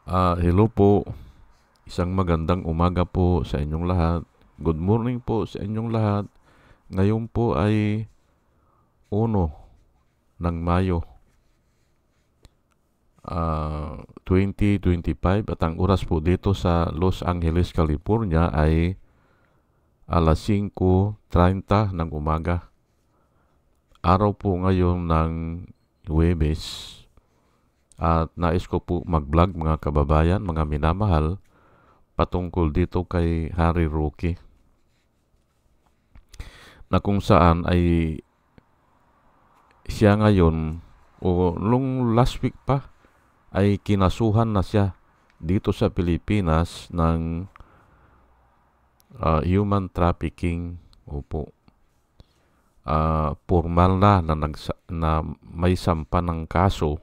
Hello po, isang magandang umaga po sa inyong lahat. Good morning po sa inyong lahat. Ngayon po ay 1 ng Mayo, 2025 at ang oras po dito sa Los Angeles, California ay alas 5:30 ng umaga. Araw po ngayon ng Huwebes at nais ko po mag-vlog mga kababayan, mga minamahal, patungkol dito kay Harry Roque na kung saan ay siya ngayon o nung last week pa ay kinasuhan na siya dito sa Pilipinas ng human trafficking. Opo. Formal na may sampa ng kaso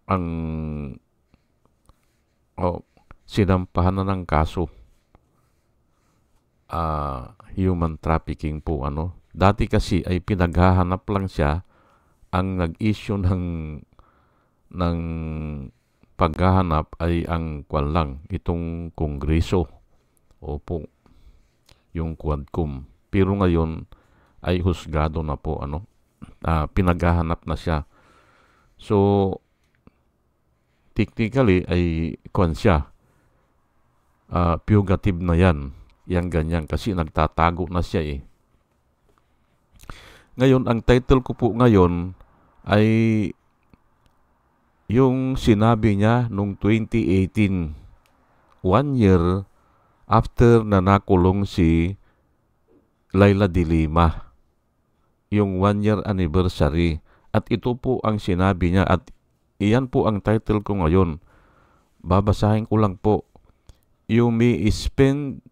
ang sinampahan na ng kaso. Human trafficking po Dati kasi ay pinaghahanap lang siya, ang nag-issue ng paghahanap ay ang itong Kongreso. Opo, yung Quadcom. Pero ngayon ay husgado na po pinaghahanap na siya. So technically ay siya. Fugitive na yan. Yang ganyan kasi nagtatago na siya eh. Ngayon, ang title ko po ngayon ay yung sinabi niya nung 2018, 1 year after na nakulong si Leila de Lima. Yung 1 year anniversary. At ito po ang sinabi niya at iyan po ang title ko ngayon. Babasahin ko lang po. You may spend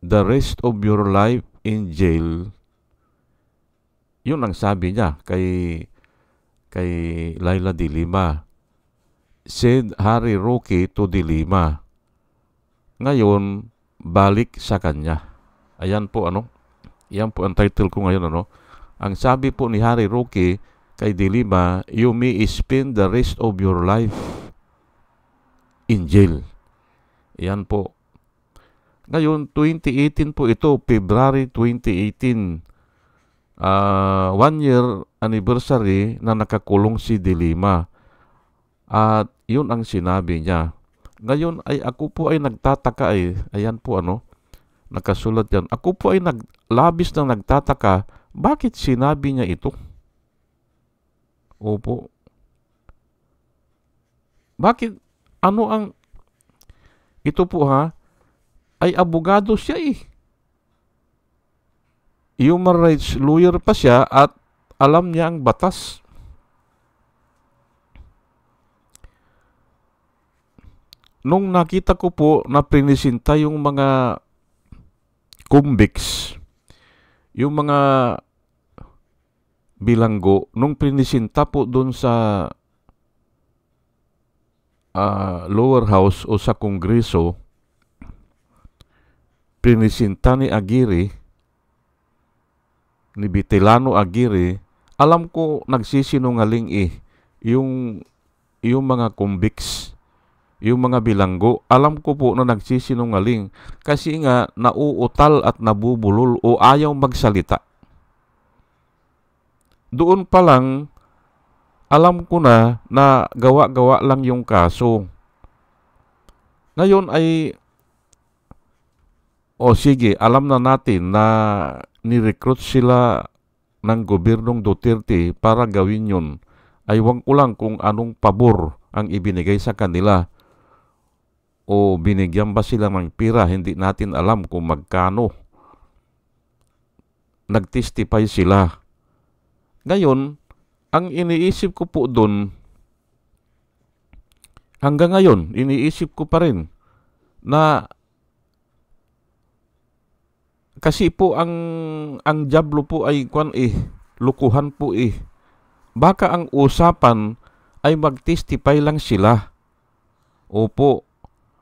the rest of your life in jail. Yun ang sabi niya kay Leila de Lima. Said Harry Roque to de Lima. Ngayon, balik sa kanya. Ayan po Yan po ang title ko ngayon Ang sabi po ni Harry Roque kay de Lima, you may spend the rest of your life in jail. Yan po. Ngayon, 2018 po ito, February 2018. 1 year anniversary na nakakulong si de Lima. At yun ang sinabi niya. Ngayon ay ako po ay nagtataka Ayan po nakasulat yan. Ako po ay labis na nagtataka, bakit sinabi niya ito? Opo. Bakit? Ito po ay abogado siya Human rights lawyer pa siya at alam niya ang batas. Nung nakita ko po na prinisinta yung mga convicts, yung mga bilanggo, nung prinisinta po doon sa lower house o sa Kongreso, prinisinta ni Bitilano Aguirre, alam ko nagsisinungaling yung mga convicts, yung mga bilanggo, alam ko po na nagsisinungaling kasi nga nauutal at nabubulol o ayaw magsalita. Doon pa lang, alam ko na gawa-gawa lang yung kaso. Ngayon ay, sige, alam na natin na ni-recruit sila ng gobyernong Duterte para gawin yun. Aywan ko lang kung anong pabor ang ibinigay sa kanila o binigyan ba sila ng pira, hindi natin alam kung magkano. Nag-testify sila. Ngayon, ang iniisip ko po doon, hanggang ngayon, iniisip ko pa rin na kasi po ang diablo po ay lukuhan po Baka ang usapan ay mag-testify lang sila. Opo.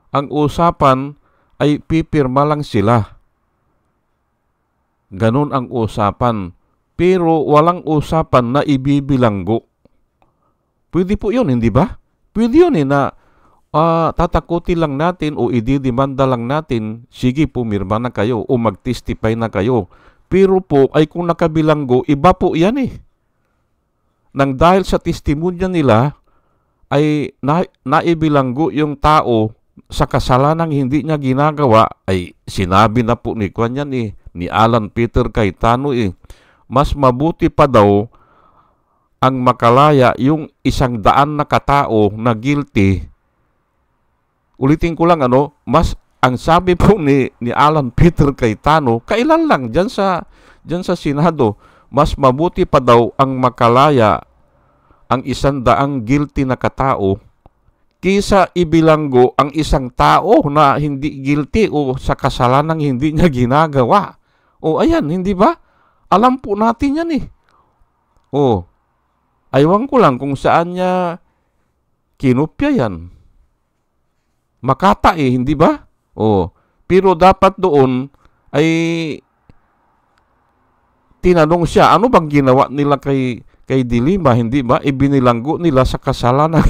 Ang usapan ay pipirma lang sila. Ganon ang usapan. Pero walang usapan na ibibilanggo. Pwede po yun, hindi ba? Pwede yun na tatakutin lang natin o ididimanda lang natin, sige pumirma na kayo o mag-testify na kayo. Pero po ay kung nakabilanggo, iba po yan Nang dahil sa testimonya nila ay naibilanggo yung tao sa kasalanang hindi niya ginagawa, ay sinabi na po ni ni Alan Peter Cayetano mas mabuti pa daw ang makalaya yung 100 na katao na guilty. Ulitin ko lang mas ang sabi po ni Alan Peter Cayetano, kailan lang diyan sa Senado, mas mabuti pa daw ang makalaya ang 100 guilty na katao kisa ibilanggo ang isang tao na hindi guilty o sa kasalanang hindi niya ginagawa. O ayan, hindi ba? Alam po natin yan aywan ko lang kung saan niya kinopya yan. Makata hindi ba? Pero dapat doon ay tinanong siya, ano bang ginawa nila kay De Lima, hindi ba? Ibinilanggo nila sa kasalanan.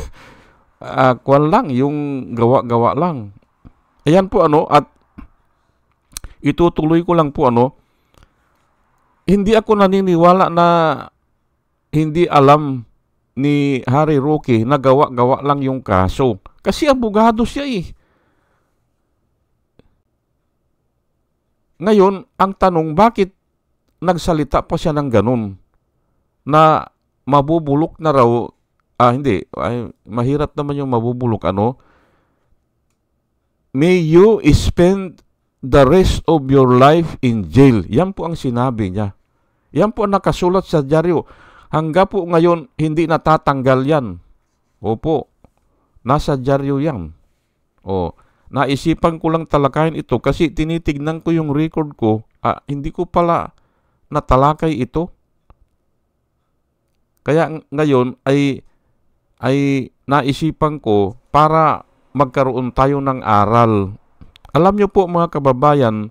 Kwan lang, yung gawa-gawa lang. Ayan po at itutuloy ko lang po hindi ako naniniwala na hindi alam ni Harry Roque na gawa-gawa lang yung kaso. Kasi abogado siya Ngayon, ang tanong, bakit nagsalita pa siya ng ganun? Na mabubulok na raw, hindi, mahirap naman yung mabubulok, may you spend the rest of your life in jail. Yan po ang sinabi niya. Yan po ang nakasulat sa dyaryo. Hangga po ngayon, hindi natatanggal yan. Opo, nasa dyaryo yan. Naisipan ko lang talakayin ito kasi tinitignan ko yung record ko. Hindi ko pala natalakay ito. Kaya ngayon ay naisipan ko para magkaroon tayo ng aral. Alam niyo po mga kababayan,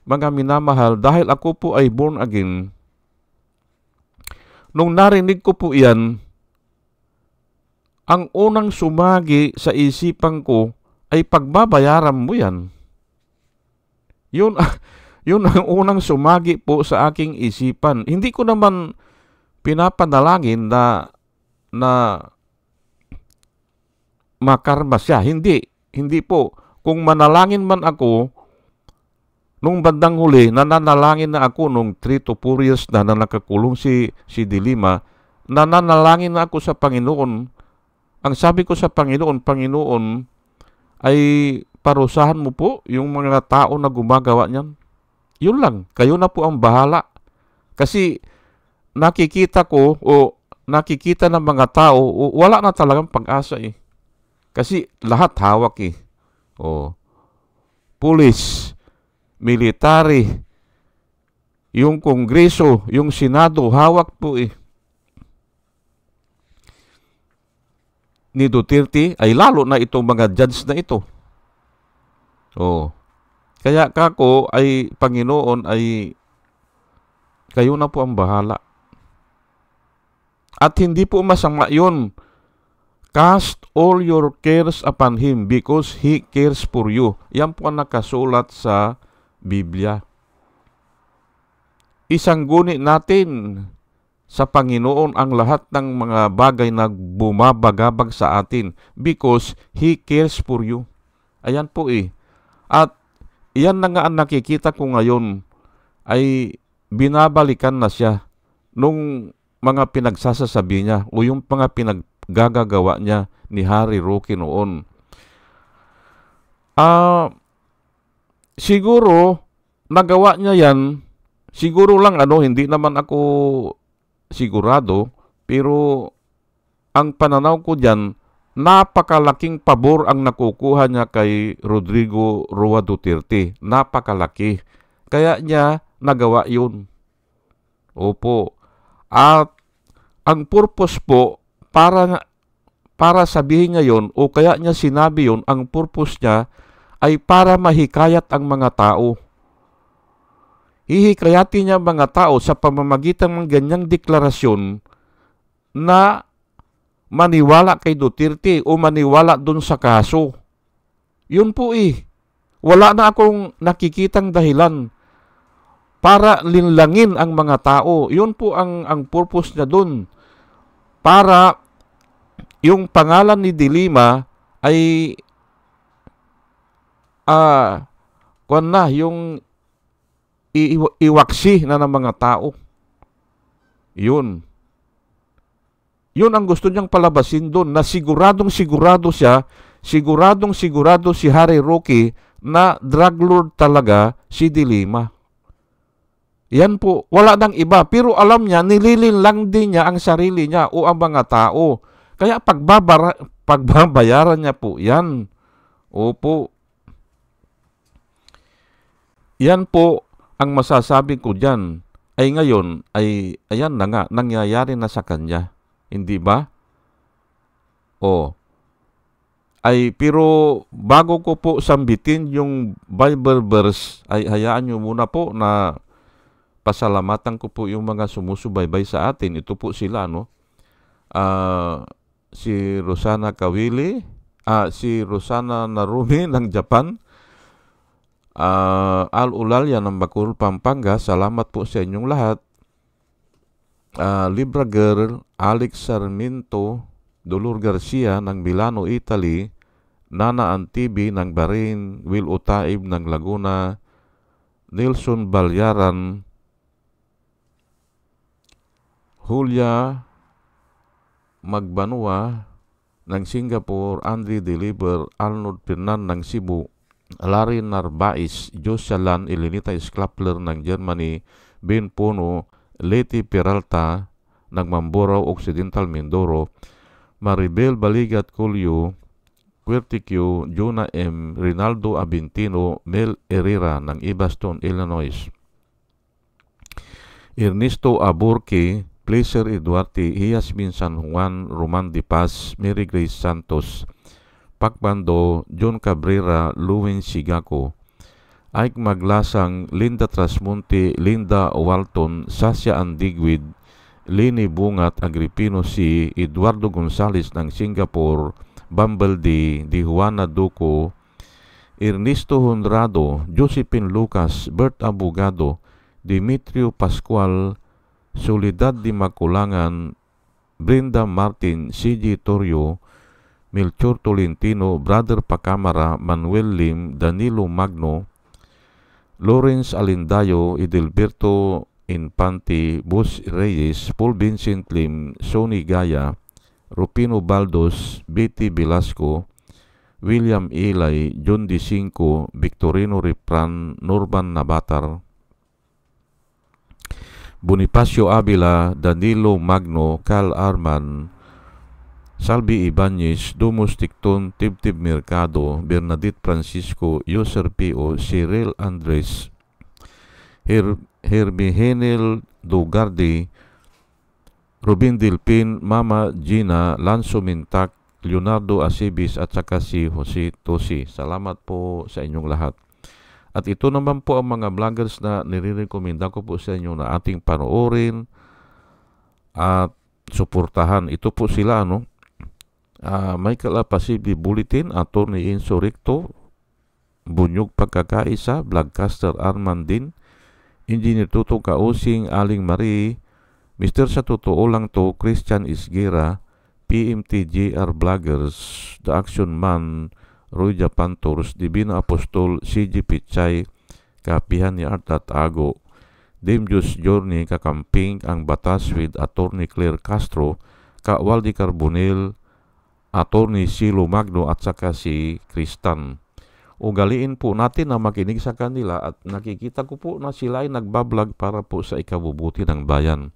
mga minamahal, dahil ako po ay born again, nung narinig ko po yan, ang unang sumagi sa isipan ko ay pagbabayaran mo yan. Yun ang unang sumagi po sa aking isipan. Hindi ko naman pinapanalangin na makarma siya. Hindi po. Kung manalangin man ako, nung bandang huli, nananalangin na ako nung 3 to 4 years na nakakulong si De Lima, nananalangin na ako sa Panginoon. Ang sabi ko sa Panginoon, ay parusahan mo po yung mga tao na gumagawa niyan. Yun lang, kayo na po ang bahala. Kasi nakikita ko o nakikita ng mga tao, wala na talagang pag-asa Kasi lahat hawak Police, military, yung Kongreso, yung Senado, hawak po ni Duterte, ay lalo na itong mga judge na ito. Kaya kako ay Panginoon ay kayo na po ang bahala. At hindi po masama yun. Cast all your cares upon Him because He cares for you. Yan po ang nakasulat sa Biblia. Isangguni natin sa Panginoon ang lahat ng mga bagay na bumabagabag sa atin because He cares for you. Ayan po At iyan na nga ang nakikita ko ngayon ay binabalikan na siya nung mga pinagsasasabi niya o yung mga pinaggagawa niya ni Harry Roque noon. Siguro nagawa niya yan, siguro lang hindi naman ako sigurado, pero ang pananaw ko diyan, napakalaking pabor ang nakukuha niya kay Rodrigo Roa Duterte. Napakalaki. Kaya niya nagawa yun. Opo. At ang purpose po, para sabihin niya yun, o kaya niya sinabi yun, ang purpose niya ay para mahikayat ang mga tao. Hihikayatin niya mga tao sa pamamagitan ng ganyang deklarasyon na maniwala kay Duterte o maniwala dun sa kaso. Yun po eh. Wala na akong nakikitang dahilan para linlangin ang mga tao. Yun po ang purpose niya dun. Para yung pangalan ni De Lima ay yung iwaksi na ng mga tao. Yun. Yun ang gusto niyang palabasin doon, na siguradong sigurado si Harry Roque na drug lord talaga si De Lima. Yan po, wala nang iba. Pero alam niya, nililin lang din niya ang sarili niya o ang mga tao. Kaya pagbabayaran niya po yan. Opo. Yan po ang masasabi ko dyan. Ay ngayon, ayan na nga, nangyayari na sa kanya. Hindi ba? Pero bago ko po sambitin yung Bible verse, ay hayaan nyo muna po na pasalamatan ko po yung mga sumusubaybay sa atin. Ito po sila, no? Si Rosana Kawili, si Rosana Narumi ng Japan, Al Ulalya ng Bacoor, Pampanga, salamat po sa inyong lahat. Libra Girl, Alex Sarmiento, Dolor Garcia ng Milano, Italy, Nana Antibi ng Bahrain, Will Utaib ng Laguna, Nelson Balyaran, Julia Magbanua ng Singapore, Andre Deliver, Arnold Fernan ng Cebu, Larry Narbais, Josalan Elenita Sklapler ng Germany, Ben Puno, Leti Peralta ng Mamburao Occidental, Mindoro, Maribel Baligat Colio, Querticio, Jonah M., Rinaldo Abintino, Mel Herrera ng Ibaston, Illinois, Ernesto Aburque, Placer Eduarte, Yasmin San Juan, Roman Di Paz, Mary Grace Santos, Pacbando, John Cabrera, Luwin Sigako, Ike Maglasang, Linda Trasmonte, Linda Walton, Sasha Andigwid, Lini Bungat, Agripino C., Eduardo Gonzales ng Singapore, Bumble D., Di Juana Duco, Ernesto Honrado, Josephine Lucas, Bert Abogado, Dimitrio Pascual, Soledad Di Maculangan, Brenda Martin, C.G. Torrio, Melchor Tolentino, Brother Pacamara, Manuel Lim, Danilo Magno, Lawrence Alindayo, Edelberto Infante, Bus Reyes, Paul Vincent Lim, Sonny Gaya, Rupino Baldos, Betty Velasco, William Ilay, John D. Cinco, Victorino Ripran, Norman Nabatar, Bonifacio Avila, Danilo Magno, Cal Arman, Salvi Ibanez, Dumus Ticton, Tibtib Mercado, Bernadette Francisco, Yoser P.O., Cyril Andres, Hermihenel Dugardi, Rubin Dilpin, Mama Gina, Lanzo Mintak, Leonardo Asibis at saka si Jose Tosi. Salamat po sa inyong lahat. At ito naman po ang mga vloggers na nire-recommenda ko po sa inyo na ating panoorin at suportahan. Ito po sila, no? Michael Apasibi Bulletin, Attorney Enzo Recto, Bunyog Pagkakaisa, Vlogcaster Armandin, Engineer Tuto Kausing, Aling Marie, Mr. Sa Totoo Lang To, Christian Isguera, PMTJR Vloggers, The Action Man, Roy Japantors, Divina Apostol, CG Pichay, Kapihan ni Art at Ago, Demjus Journey, Kakamping, Ang Batas with Attorney Claire Castro, Waldi Carbonel, Attorney Silo Magno at saka si Kristan. Ugaliin po natin na makinig sa kanila at nakikita ko po na sila ay nagbablog para po sa ikabubuti ng bayan.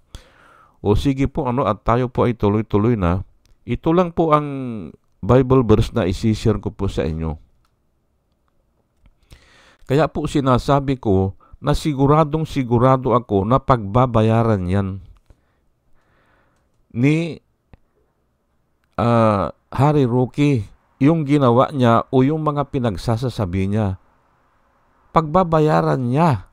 O sige po, at tayo po ay tuloy-tuloy na. Ito lang po ang Bible verse na isishare ko po sa inyo. Kaya po sinasabi ko na sigurado ako na pagbabayaran yan ni Harry Roque, yung ginawa niya o yung mga pinagsasasabi niya. Pagbabayaran niya.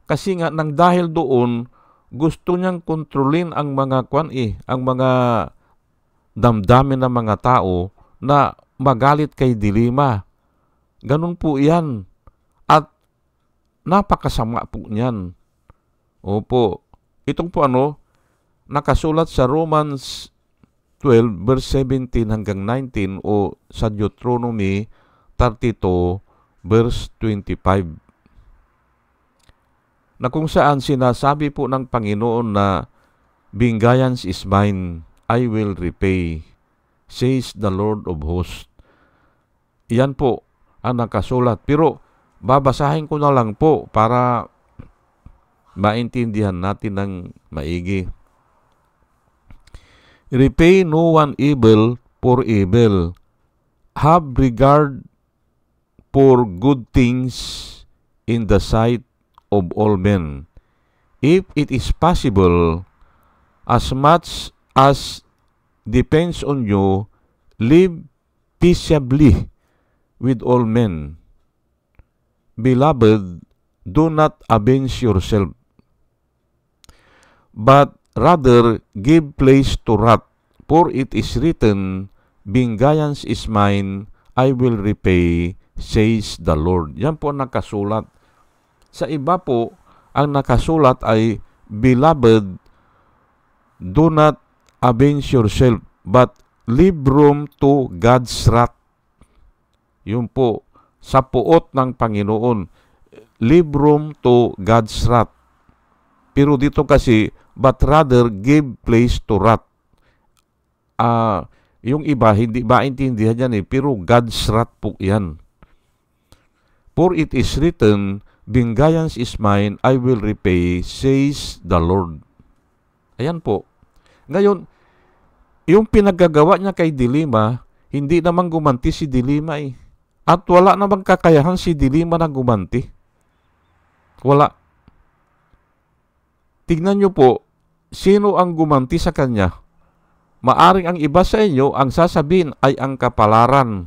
Kasi nga nang dahil doon, gusto niyang kontrolin ang mga ang mga damdamin ng mga tao na magalit kay Dilima. Ganun po yan. At napakasama po niyan. Opo. Itong po nakasulat sa Romans 12 verse 17 hanggang 19 o sa Deuteronomy 32 verse 25. Na kung saan sinasabi po ng Panginoon na vengeance is mine, I will repay, says the Lord of hosts. Iyan po ang nakasulat. Pero babasahin ko na lang po para maintindihan natin ng maigi. Repay no one evil for evil. Have regard for good things in the sight of all men. If it is possible, as much as depends on you, live peaceably with all men. Beloved, do not avenge yourself, but rather give place to wrath, for it is written, vengeance is mine, I will repay, says the Lord. Yan po ang nakasulat. Sa iba po, ang nakasulat ay, beloved, do not avenge yourself, but leave room to God's wrath. Yun po, sa puot ng Panginoon, leave room to God's wrath. Pero dito kasi, but rather give place to wrath. Yung iba, hindi maintindihan yan pero God's wrath po yan. For it is written, vengeance is mine, I will repay, says the Lord. Ayan po. Ngayon, yung pinagagawa niya kay Dilima, hindi naman gumanti si Dilima At wala namang kakayahan si Dilima na gumanti. Wala. Tignan niyo po, sino ang gumanti sa kanya? Maaring ang iba sa inyo, ang sasabihin ay ang kapalaran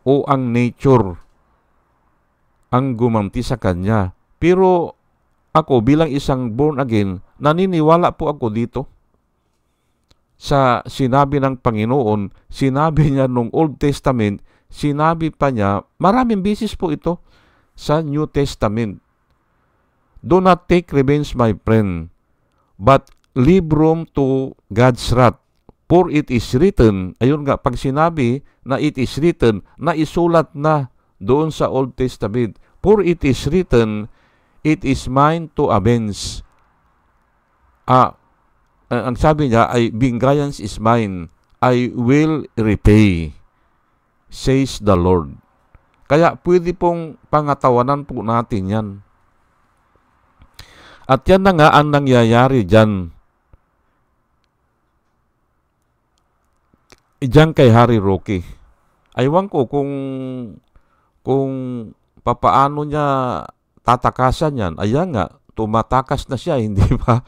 o ang nature ang gumanti sa kanya. Pero ako bilang isang born again, naniniwala po ako dito. Sa sinabi ng Panginoon, sinabi niya nung Old Testament, sinabi pa niya, maraming beses po ito sa New Testament. Do not take revenge, my friend, but leave room to God's wrath. For it is written, ayun nga, pag sinabi na it is written, na isulat na doon sa Old Testament. For it is written, it is mine to avenge. Ang sabi niya ay, vengeance is mine, I will repay, says the Lord. Kaya pwede pong pangatawanan po natin yan. At yan na nga ang nangyayari dyan. Diyan kay Harry Roque. Aywan ko kung papaano niya tatakasan yan. Ayan nga, tumatakas na siya, hindi ba?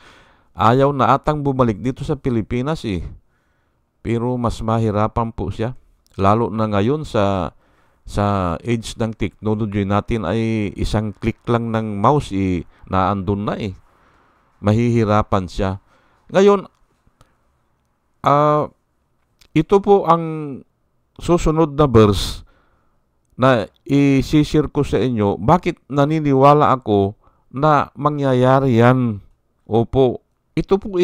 Ayaw na atang bumalik dito sa Pilipinas Pero mas mahirapan po siya. Lalo na ngayon sa age ng technology natin ay isang click lang ng mouse naandun na Mahihirapan siya. Ngayon, ito po ang susunod na verse na i-share ko sa inyo. Bakit naniniwala ako na mangyayari yan? Opo, ito po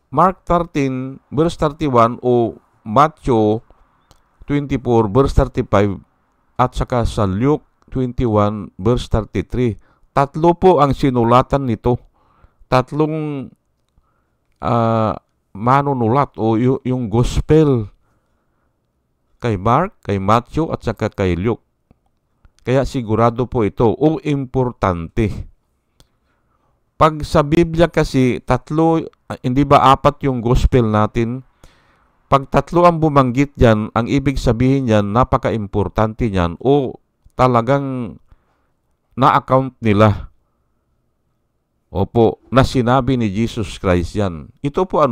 Mark 13 verse 31 o Matthew 24 verse 35 at saka sa Luke 21 verse 33. Tatlo po ang sinulatan nito. Tatlong manunulat o yung gospel kay Mark, kay Matthew at saka kay Luke. Kaya sigurado po ito o importante. Pag sa Biblia kasi tatlo, hindi ba apat yung gospel natin? Pag tatlo ang bumanggit diyan, ang ibig sabihin niyan napaka-importante niyan o talagang na-account nila. Opo, na sinabi ni Jesus Christ yan. Ito po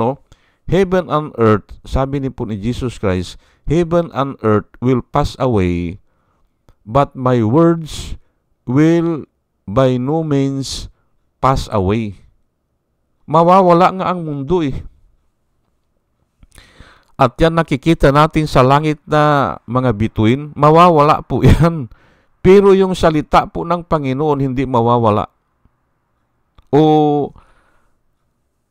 heaven and earth, sabi ni po ni Jesus Christ, heaven and earth will pass away, but my words will by no means pass away. Mawawala nga ang mundo at yan nakikita natin sa langit na mga bituin, mawawala po yan. Pero yung salita po ng Panginoon hindi mawawala. O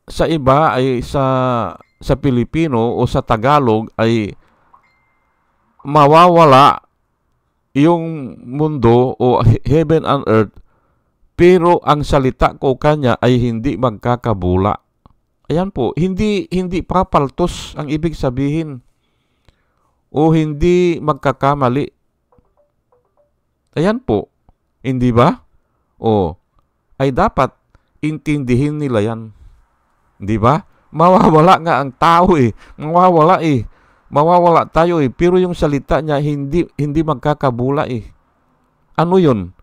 sa iba ay sa Pilipino o sa Tagalog ay mawawala yung mundo o heaven and earth, pero ang salita ko kanya ay hindi magkakabula. Ayan po, hindi papaltos ang ibig sabihin o hindi magkakamali. Ayan po, hindi ba? O ay dapat intindihin nila yan. Hindi ba? Mawawala nga ang tao Mawawala Mawawala tayo pero yung salita niya hindi magkakabula Ano yun?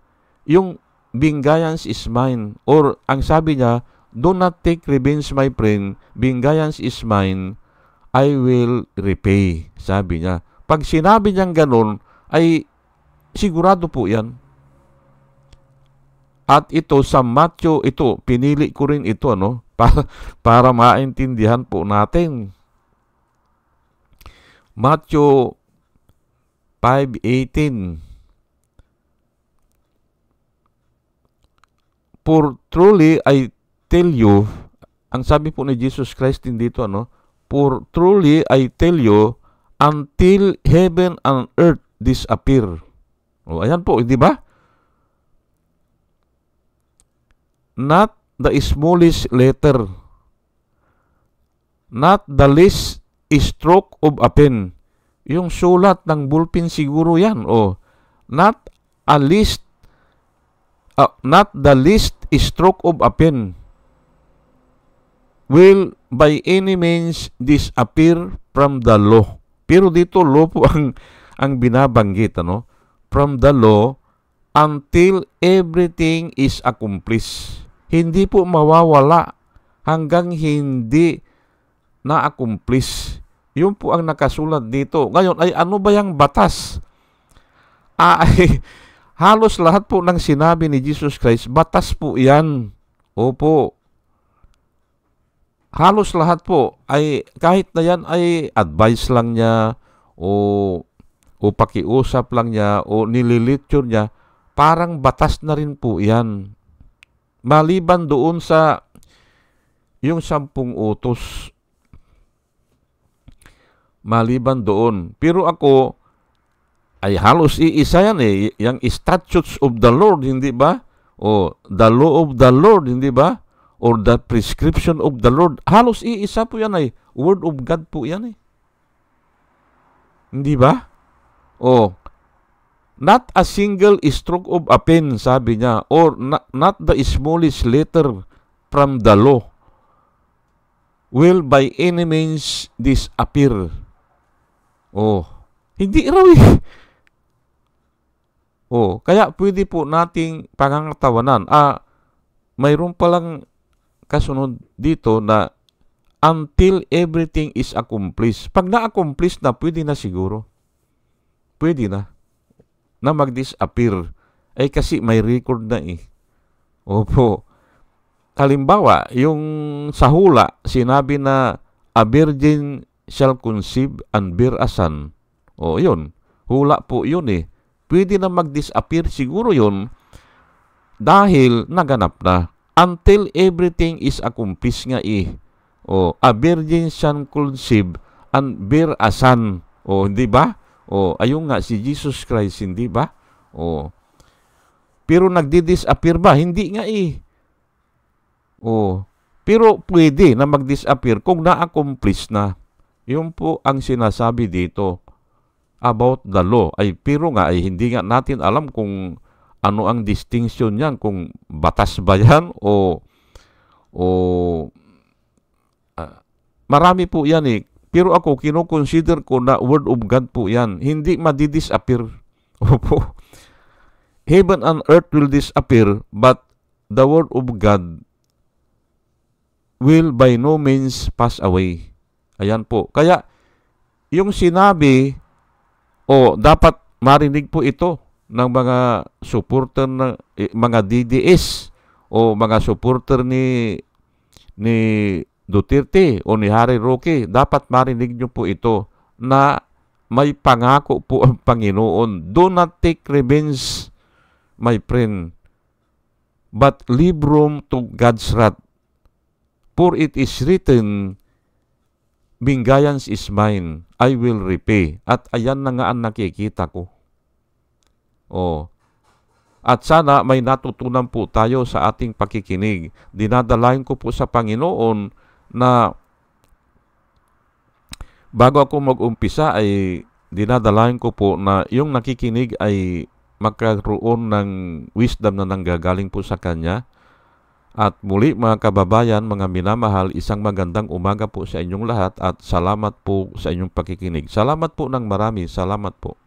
Yung vengeance is mine, or ang sabi niya, do not take revenge, my friend, vengeance is mine, I will repay, sabi niya. Pag sinabi niyang ganun, ay sigurado po yan. At ito sa Matthew, pinili ko rin ito, para maintindihan po natin. Matthew 5:18. For truly I tell you, ang sabi po ni Jesus Christ din dito, for truly I tell you, until heaven and earth disappear. O, ayan po, di ba? Not the smallest letter, not the least stroke of a pen. Yung sulat ng ballpen siguro yan. Not the least stroke of a pen will by any means disappear from the law. Pero dito law po ang binabanggit, from the law until everything is accomplished. Hindi po mawawala hanggang hindi na-accomplish. Yun po ang nakasulat dito. Ngayon, ay ano ba yung batas? Ay, halos lahat po ng sinabi ni Jesus Christ, batas po yan. Opo. Halos lahat po, ay kahit na yan ay advice lang niya, o pakiusap lang niya, o nililiture niya, parang batas na rin po yan. Maliban doon sa yung 10 utos. Maliban doon. Pero ako, ay halos iisa yan yung statutes of the Lord, hindi ba? O the law of the Lord, hindi ba? Or the prescription of the Lord. Halos iisa po yan word of God po yan Hindi ba? O not a single stroke of a pen, sabi niya, or not the smallest letter from the law will by any means disappear. Hindi raw kaya pwede po nating pangangatawanan. Mayroon palang kasunod dito na until everything is accomplished. Pag na-accomplish na, pwede na siguro. Pwede na mag-disappear. Kasi may record na Opo. Halimbawa, yung sa hula, sinabi na a virgin shall conceive and bear a son. Yun. Hula po yun Pwede na mag-disappear siguro yun dahil naganap na. Until everything is accomplished nga a virgin shall conceive and bear a son. Hindi ba? Ayun nga si Jesus Christ, hindi ba? Pero nagdi-disappear ba? Hindi nga pero pwede na mag-disappear kung na-accomplish na. Yun po ang sinasabi dito about the law. Pero nga hindi nga natin alam kung ano ang distinction niyan, kung batas ba yan o marami po yan Pero ako, kino-consider ko na word of God po yan. Hindi madi-disappear. Opo. Heaven and earth will disappear, but the word of God will by no means pass away. Ayan po. Kaya, yung sinabi, dapat marinig po ito ng mga supporter mga DDS o mga supporter ni Duterte o ni Harry Roque, dapat marinig nyo po ito na may pangako po ang Panginoon. Do not take revenge, my friend, but leave room to God's wrath. For it is written, vengeance is mine, I will repay. At ayan na nga ang nakikita ko. At sana may natutunan po tayo sa ating pakikinig. Dinadalain ko po sa Panginoon na bago ako mag-umpisa ay dinadalain ko po na yung nakikinig ay magkaroon ng wisdom na nanggagaling po sa Kanya. At muli mga kababayan, mga minamahal, isang magandang umaga po sa inyong lahat at salamat po sa inyong pakikinig. Salamat po ng marami. Salamat po.